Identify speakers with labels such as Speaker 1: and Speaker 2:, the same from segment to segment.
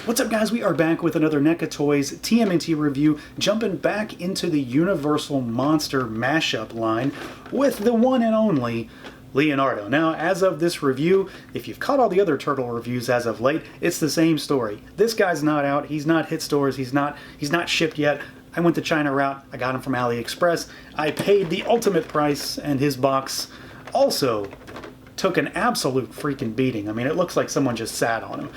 Speaker 1: What's up, guys? We are back with another NECA Toys TMNT review, jumping back into the Universal Monster mashup line with the one and only Leonardo. Now, as of this review, if you've caught all the other Turtle reviews as of late, it's the same story. This guy's not out, he's not hit stores, he's not shipped yet. I went the China route, I got him from AliExpress, I paid the ultimate price, and his box also took an absolute freaking beating. I mean, it looks like someone just sat on him.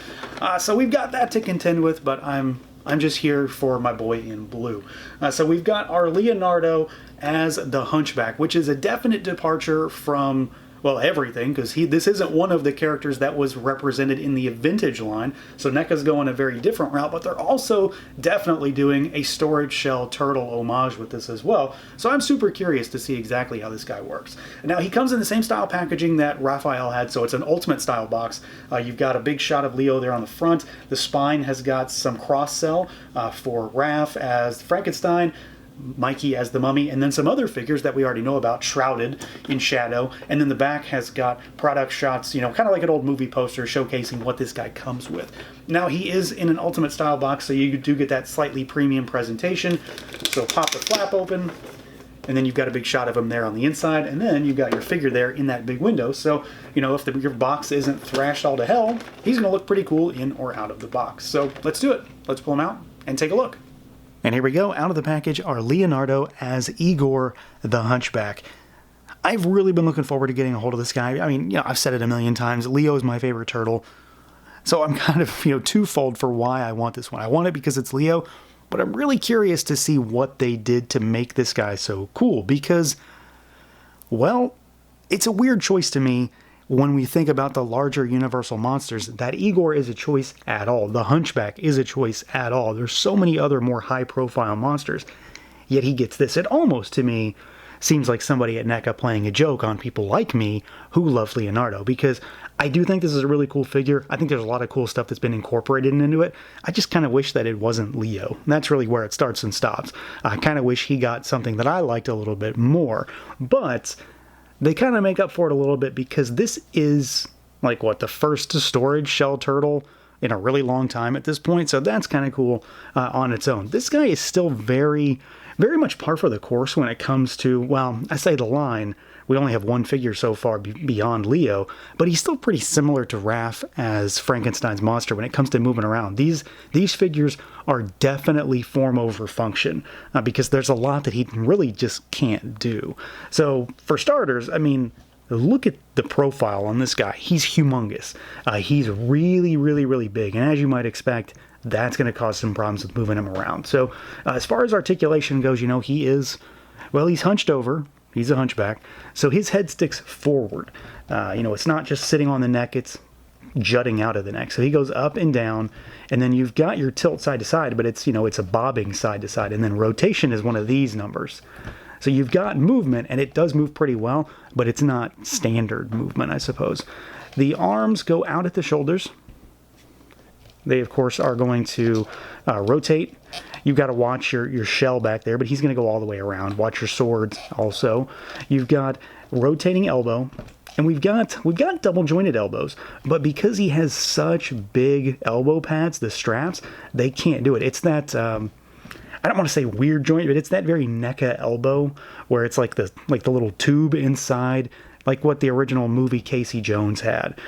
Speaker 1: So we've got that to contend with, but I'm just here for my boy in blue. So we've got our Leonardo as the Hunchback, which is a definite departure from, well, everything, because this isn't one of the characters that was represented in the vintage line, so NECA's going a very different route, but they're also definitely doing a storage shell turtle homage with this as well, so I'm super curious to see exactly how this guy works. Now, he comes in the same style packaging that Raphael had, so it's an ultimate style box. You've got a big shot of Leo there on the front. The spine has got some cross-cell for Raph as Frankenstein, Mikey as the Mummy, and then some other figures that we already know about, shrouded in shadow. And then the back has got product shots, you know, kind of like an old movie poster showcasing what this guy comes with. Now, he is in an ultimate style box, so you do get that slightly premium presentation. So pop the flap open, and then you've got a big shot of him there on the inside, and then you've got your figure there in that big window. So, you know, if your box isn't thrashed all to hell, he's going to look pretty cool in or out of the box. So let's do it. Let's pull him out and take a look. And here we go, out of the package are Leonardo as Igor the Hunchback. I've really been looking forward to getting a hold of this guy. I mean, you know, I've said it a million times, Leo is my favorite turtle. So I'm kind of, you know, twofold for why I want this one. I want it because it's Leo, but I'm really curious to see what they did to make this guy so cool because, well, it's a weird choice to me when we think about the larger Universal monsters, that Igor is a choice at all. The Hunchback is a choice at all. There's so many other more high-profile monsters, yet he gets this. It almost, to me, seems like somebody at NECA playing a joke on people like me who love Leonardo, because I do think this is a really cool figure. I think there's a lot of cool stuff that's been incorporated into it. I just kind of wish that it wasn't Leo. That's really where it starts and stops. I kind of wish he got something that I liked a little bit more, but they kind of make up for it a little bit because this is, like, what, the first storage shell turtle in a really long time at this point, so that's kind of cool on its own. This guy is still very, very much par for the course when it comes to, well, I say the line. We only have one figure so far beyond Leo, but he's still pretty similar to Raph as Frankenstein's monster when it comes to moving around. These figures are definitely form over function because there's a lot that he really just can't do. So for starters, I mean, look at the profile on this guy. He's humongous. He's really, really, really big, and as you might expect, that's going to cause some problems with moving him around. So as far as articulation goes, you know, he is, well, he's hunched over. He's a hunchback, so his head sticks forward. You know, it's not just sitting on the neck, it's jutting out of the neck. So he goes up and down, and then you've got your tilt side to side, but it's, you know, it's a bobbing side to side, and then rotation is one of these numbers. So you've got movement, and it does move pretty well, but it's not standard movement, I suppose. The arms go out at the shoulders. They, of course, are going to rotate. You've got to watch your shell back there, but he's going to go all the way around. Watch your swords also. You've got rotating elbow, and we've got double jointed elbows, but because he has such big elbow pads, the straps, they can't do it. It's that, I don't want to say weird joint, but it's that very NECA elbow where it's like the little tube inside, like what the original movie Casey Jones had.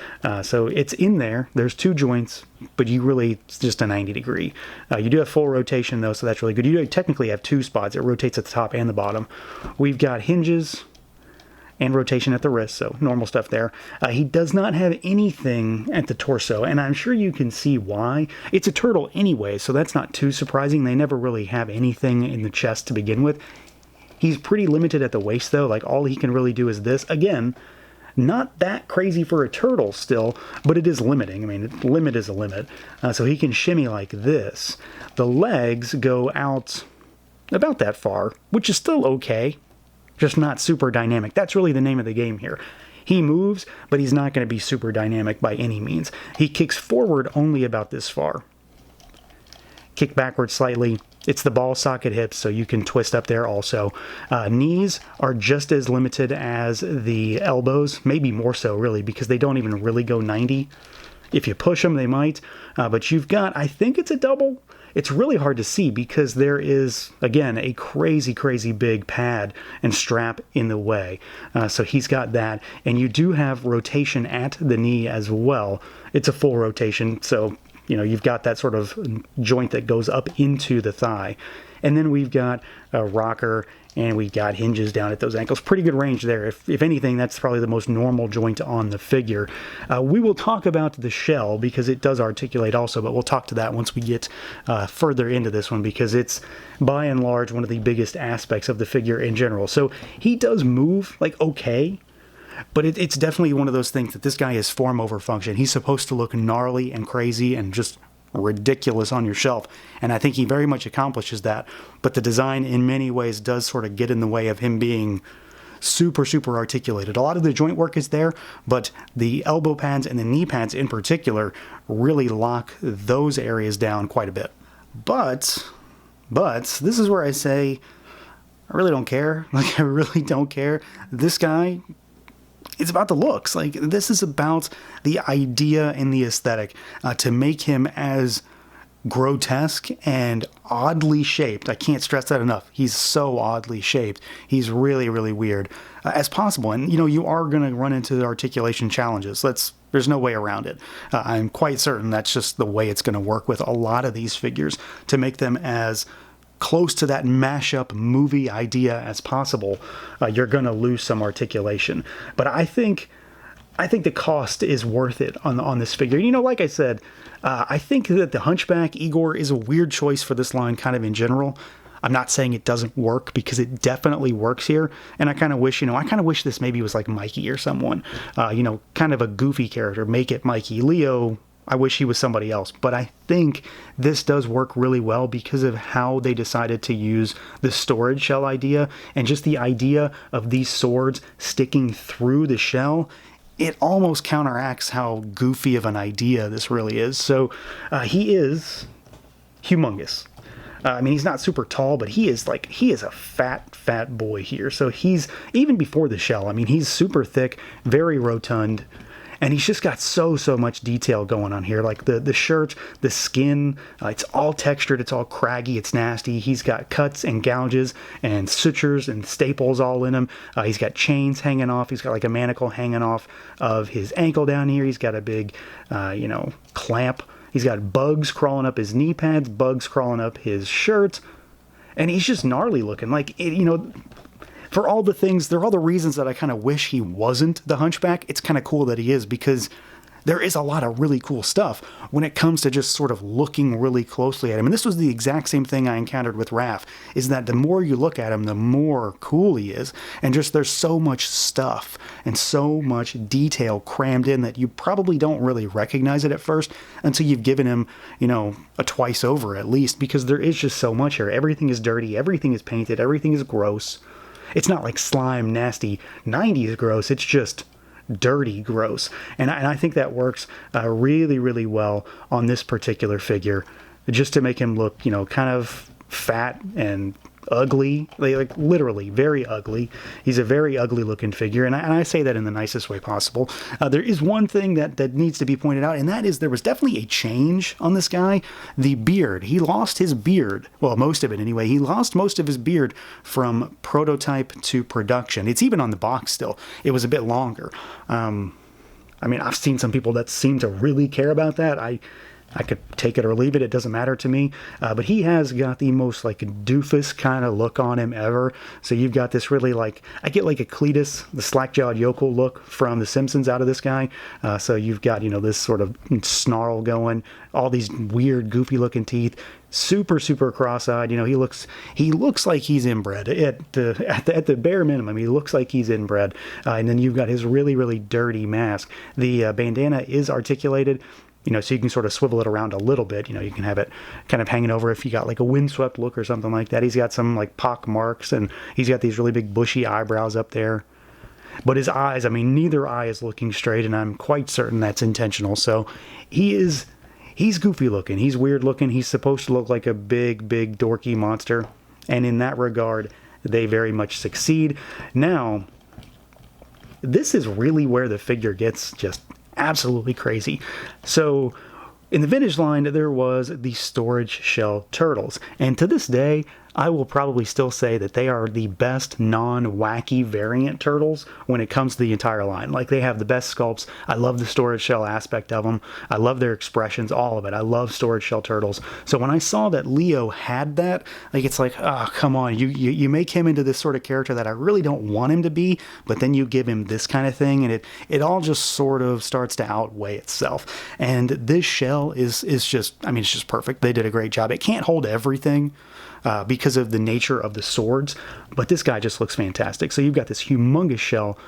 Speaker 1: So it's in there. There's two joints, but it's just a 90 degree. You do have full rotation though, so that's really good. You do technically have two spots. It rotates at the top and the bottom. We've got hinges and rotation at the wrist, so normal stuff there. He does not have anything at the torso, and I'm sure you can see why. It's a turtle anyway, so that's not too surprising. They never really have anything in the chest to begin with. He's pretty limited at the waist, though. Like, all he can really do is this. Again, not that crazy for a turtle still, but it is limiting. I mean, limit is a limit. So he can shimmy like this. The legs go out about that far, which is still okay, just not super dynamic. That's really the name of the game here. He moves, but he's not going to be super dynamic by any means. He kicks forward only about this far. Kick backwards slightly. It's the ball socket hips, so you can twist up there also. Knees are just as limited as the elbows, maybe more so really, because they don't even really go 90. If you push them, they might. But you've got, I think it's a double. It's really hard to see because there is, again, a crazy, crazy big pad and strap in the way. So he's got that. And you do have rotation at the knee as well. It's a full rotation, so you've got that sort of joint that goes up into the thigh. And then we've got a rocker, and we've got hinges down at those ankles. Pretty good range there. If anything, that's probably the most normal joint on the figure. We will talk about the shell because it does articulate also, but we'll talk to that once we get further into this one because it's, by and large, one of the biggest aspects of the figure in general. So he does move, like, okay, but it's definitely one of those things that this guy is form over function. He's supposed to look gnarly and crazy and just ridiculous on your shelf, and I think he very much accomplishes that, but the design in many ways does sort of get in the way of him being super, super articulated. A lot of the joint work is there, but the elbow pads and the knee pads in particular really lock those areas down quite a bit. But this is where I say I really don't care. Like, I really don't care. This guy, it's about the looks. Like, this is about the idea and the aesthetic, to make him as grotesque and oddly shaped. I can't stress that enough. He's so oddly shaped. He's really, really weird as possible. And, you are going to run into the articulation challenges. There's no way around it. I'm quite certain that's just the way it's going to work with a lot of these figures to make them as close to that mashup movie idea as possible. You're going to lose some articulation. But I think the cost is worth it on this figure. Like I said, I think that the Hunchback Igor is a weird choice for this line kind of in general. I'm not saying it doesn't work because it definitely works here. And I kind of wish, this maybe was like Mikey or someone, kind of a goofy character. Make it Mikey. Leo, I wish he was somebody else, but I think this does work really well because of how they decided to use the storage shell idea and just the idea of these swords sticking through the shell. It almost counteracts how goofy of an idea this really is. So he is humongous. He's not super tall, but he is a fat boy here. So he's, even before the shell, he's super thick, very rotund. And he's just got so much detail going on here. Like the shirt, the skin, it's all textured, it's all craggy, it's nasty. He's got cuts and gouges and sutures and staples all in him. He's got chains hanging off. He's got like a manacle hanging off of his ankle down here. He's got a big, clamp. He's got bugs crawling up his knee pads, bugs crawling up his shirt. And he's just gnarly looking. For all the things, there are all the reasons that I kind of wish he wasn't the Hunchback. It's kind of cool that he is because there is a lot of really cool stuff when it comes to just sort of looking really closely at him. And this was the exact same thing I encountered with Raph, is that the more you look at him, the more cool he is. And just there's so much stuff and so much detail crammed in that you probably don't really recognize it at first until you've given him, a twice over at least, because there is just so much here. Everything is dirty. Everything is painted. Everything is gross. It's not like slime, nasty 90s gross. It's just dirty gross. And I think that works really, really well on this particular figure, just to make him look, kind of fat and ugly, like literally very ugly. He's a very ugly looking figure, and I say that in the nicest way possible. There is one thing that needs to be pointed out, and that is there was definitely a change on this guy. The beard. He lost his beard. Well, most of it anyway. He lost most of his beard from prototype to production. It's even on the box still. It was a bit longer. I've seen some people that seem to really care about that. I could take it or leave it. It doesn't matter to me. But he has got the most doofus kind of look on him ever. So you've got this really I get like a Cletus, the slack-jawed yokel look from The Simpsons out of this guy. So you've got, this sort of snarl going, all these weird, goofy looking teeth, super, super cross-eyed. He looks like he's inbred at the bare minimum. He looks like he's inbred. And then you've got his really, really dirty mask. The bandana is articulated. So you can sort of swivel it around a little bit. You can have it kind of hanging over if you got like a windswept look or something like that. He's got some pock marks, and he's got these really big bushy eyebrows up there. But his eyes, neither eye is looking straight, and I'm quite certain that's intentional. So he's goofy looking. He's weird looking. He's supposed to look like a big, big dorky monster. And in that regard, they very much succeed. Now, this is really where the figure gets just absolutely crazy. So in the vintage line, there was the storage shell turtles. And to this day, I will probably still say that they are the best non-wacky variant turtles when it comes to the entire line. Like, they have the best sculpts. I love the storage shell aspect of them. I love their expressions, all of it. I love storage shell turtles. So when I saw that Leo had that, like, it's like, oh, come on. You make him into this sort of character that I really don't want him to be, but then you give him this kind of thing, and it all just sort of starts to outweigh itself. And this shell is just, I mean, it's just perfect. They did a great job. It can't hold everything, because of the nature of the swords, but this guy just looks fantastic. So you've got this humongous shell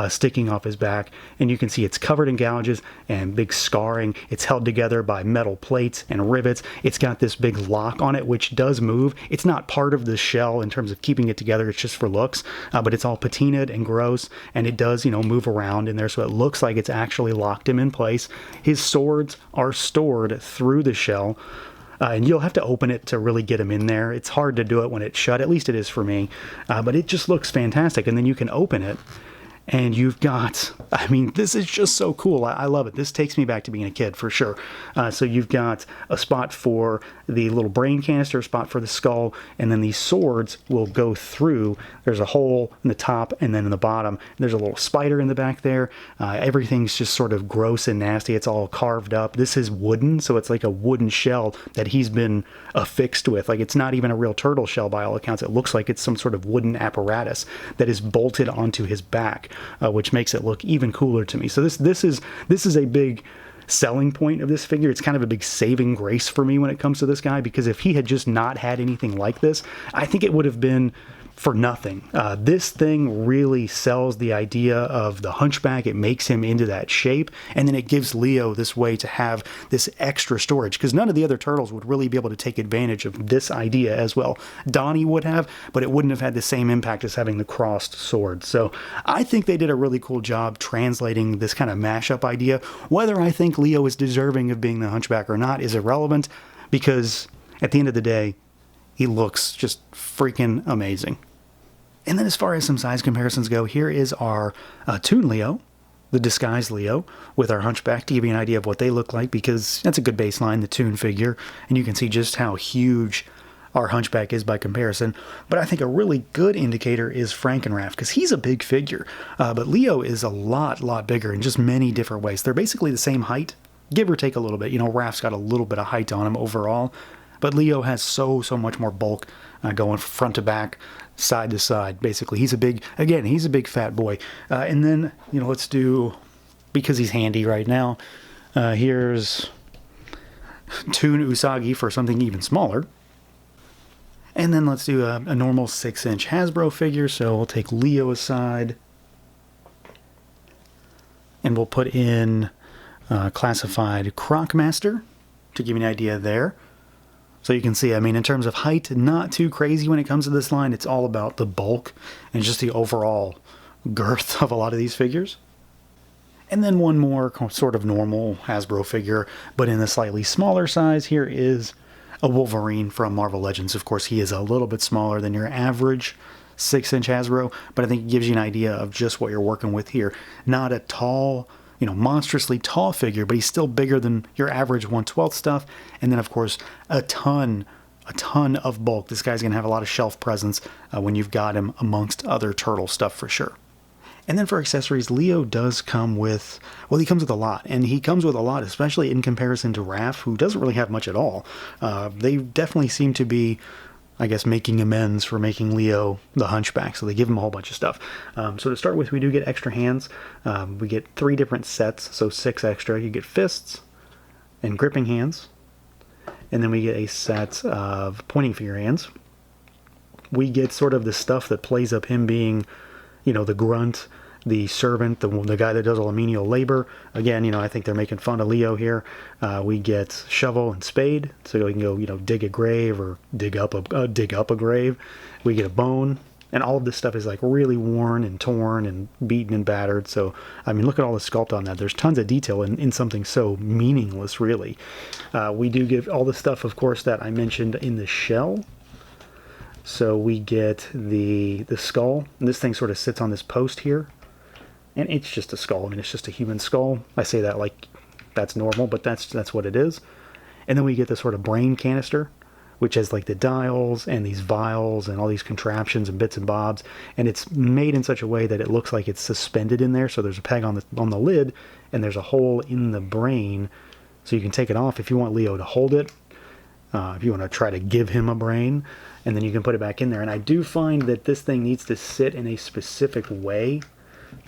Speaker 1: sticking off his back, and you can see it's covered in gouges and big scarring. It's held together by metal plates and rivets. It's got this big lock on it, which does move. It's not part of the shell in terms of keeping it together. It's just for looks, but it's all patinaed and gross, and it does, move around in there, so it looks like it's actually locked him in place. His swords are stored through the shell. And you'll have to open it to really get them in there. It's hard to do it when it's shut, at least it is for me. But it just looks fantastic. And then you can open it, and you've got, I mean, this is just so cool. I love it. This takes me back to being a kid, for sure. So you've got a spot for the little brain canister, a spot for the skull, and then these swords will go through. There's a hole in the top and then in the bottom. There's a little spider in the back there. Everything's just sort of gross and nasty. It's all carved up. This is wooden, so it's like a wooden shell that he's been affixed with. Like, it's not even a real turtle shell by all accounts. It looks like it's some sort of wooden apparatus that is bolted onto his back, which makes it look even cooler to me. So this is a big selling point of this figure. It's kind of a big saving grace for me when it comes to this guy, because if he had just not had anything like this, I think it would have been for nothing. This thing really sells the idea of the Hunchback. It makes him into that shape, and then it gives Leo this way to have this extra storage, because none of the other turtles would really be able to take advantage of this idea as well. Donnie would have, but it wouldn't have had the same impact as having the crossed sword. So I think they did a really cool job translating this kind of mashup idea. Whether I think Leo is deserving of being the Hunchback or not is irrelevant, because at the end of the day, he looks just freaking amazing. And then as far as some size comparisons go, here is our Toon Leo, the disguised Leo, with our Hunchback, to give you an idea of what they look like, because that's a good baseline, the Toon figure, and you can see just how huge our Hunchback is by comparison. But I think a really good indicator is Frankenraff, because he's a big figure, but Leo is a lot bigger in just many different ways. They're basically the same height, give or take a little bit. Raff's got a little bit of height on him overall, but Leo has so much more bulk, going front to back, side to side. Basically, he's a big fat boy. And then, let's do, because he's handy right now, here's Toon Usagi for something even smaller. And then let's do a normal 6-inch Hasbro figure. So we'll take Leo aside, and we'll put in classified Crocmaster to give you an idea there. So you can see, I mean, in terms of height, not too crazy when it comes to this line. It's all about the bulk and just the overall girth of a lot of these figures. And then one more sort of normal Hasbro figure, but in a slightly smaller size. Here is a Wolverine from Marvel Legends. Of course, he is a little bit smaller than your average 6-inch Hasbro, but I think it gives you an idea of just what you're working with here. Not a tall, monstrously tall figure, but he's still bigger than your average 1/12 stuff. And then, of course, a ton of bulk. This guy's going to have a lot of shelf presence when you've got him amongst other turtle stuff for sure. And then for accessories, Leo does come with, well, he comes with a lot. And he comes with a lot, especially in comparison to Raph, who doesn't really have much at all. They definitely seem to be, I guess, making amends for making Leo the Hunchback, so they give him a whole bunch of stuff. So to start with, we do get extra hands. We get 3 different sets, so 6 extra. You get fists and gripping hands, and then we get a set of pointing finger hands. We get sort of the stuff that plays up him being, the grunt, the servant, the guy that does all the menial labor. Again, I think they're making fun of Leo here. We get shovel and spade, so we can go, dig a grave or dig up a grave. We get a bone, and all of this stuff is like really worn and torn and beaten and battered. So, I mean, look at all the sculpt on that. There's tons of detail in something so meaningless, really. We do give all the stuff, of course, that I mentioned in the shell. So we get the skull, and this thing sort of sits on this post here. and it's just a skull. I mean, it's just a human skull. I say that like that's normal, but that's what it is. And then we get this sort of brain canister, which has like the dials and these vials and all these contraptions and bits and bobs, and it's made in such a way that it looks like it's suspended in there. So there's a peg on the lid, and there's a hole in the brain, so you can take it off if you want Leo to hold it, if you want to try to give him a brain, and then you can put it back in there. And I do find that this thing needs to sit in a specific way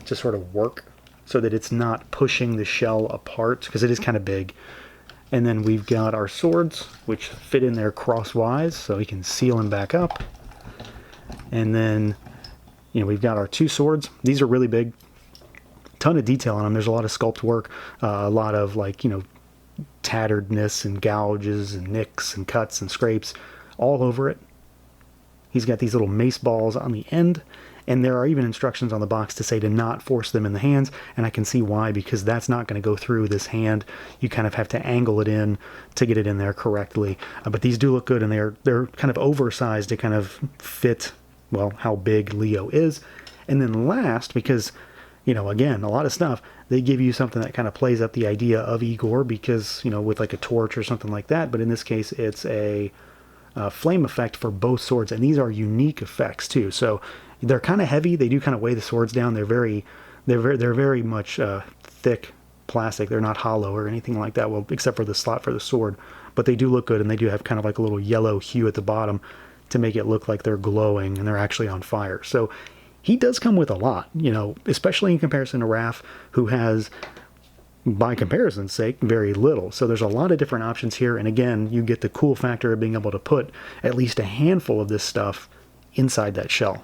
Speaker 1: to sort of work, so that it's not pushing the shell apart, because it is kind of big. And then we've got our swords, which fit in there crosswise, so we can seal them back up. And then, we've got our two swords. These are really big. Ton of detail on them. There's a lot of sculpt work, a lot of tatteredness and gouges and nicks and cuts and scrapes all over it. He's got these little mace balls on the end, and there are even instructions on the box to say to not force them in the hands, and I can see why, because that's not going to go through this hand. You kind of have to angle it in to get it in there correctly. But these do look good, and they're kind of oversized to kind of fit, well, how big Leo is. And then last, because, again, a lot of stuff, they give you something that kind of plays up the idea of Igor, because, with like a torch or something like that. But in this case, it's a flame effect for both swords, and these are unique effects too. So they're kind of heavy. They do kind of weigh the swords down. They're very much thick plastic. They're not hollow or anything like that. Well, except for the slot for the sword, but they do look good, and they do have kind of like a little yellow hue at the bottom to make it look like they're glowing and they're actually on fire. So he does come with a lot, especially in comparison to Raph, who has, by comparison's sake, very little. So there's a lot of different options here, and again, you get the cool factor of being able to put at least a handful of this stuff inside that shell.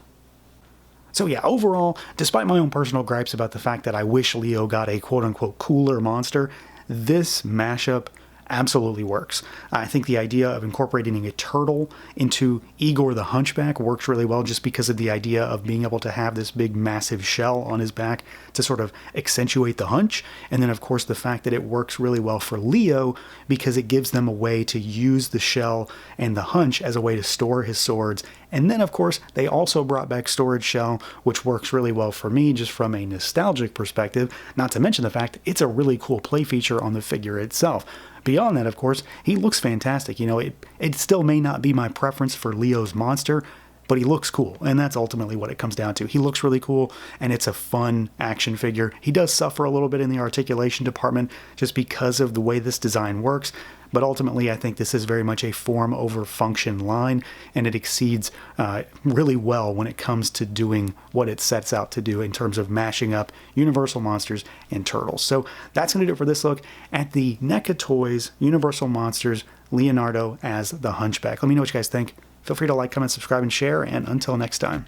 Speaker 1: So yeah, overall, despite my own personal gripes about the fact that I wish Leo got a quote-unquote cooler monster, this mashup absolutely works. I think the idea of incorporating a turtle into Igor the Hunchback works really well, just because of the idea of being able to have this big massive shell on his back to sort of accentuate the hunch. And then of course the fact that it works really well for Leo, because it gives them a way to use the shell and the hunch as a way to store his swords. And then of course they also brought back Storage Shell, which works really well for me just from a nostalgic perspective, not to mention the fact it's a really cool play feature on the figure itself. Beyond that, of course, he looks fantastic. It still may not be my preference for Leo's monster, but he looks cool, and that's ultimately what it comes down to. He looks really cool, and it's a fun action figure. He does suffer a little bit in the articulation department just because of the way this design works, but ultimately I think this is very much a form over function line, and it exceeds really well when it comes to doing what it sets out to do in terms of mashing up Universal Monsters and Turtles. So that's going to do it for this look at the NECA Toys Universal Monsters Leonardo as the Hunchback. Let me know what you guys think. Feel free to like, comment, subscribe, and share, and until next time.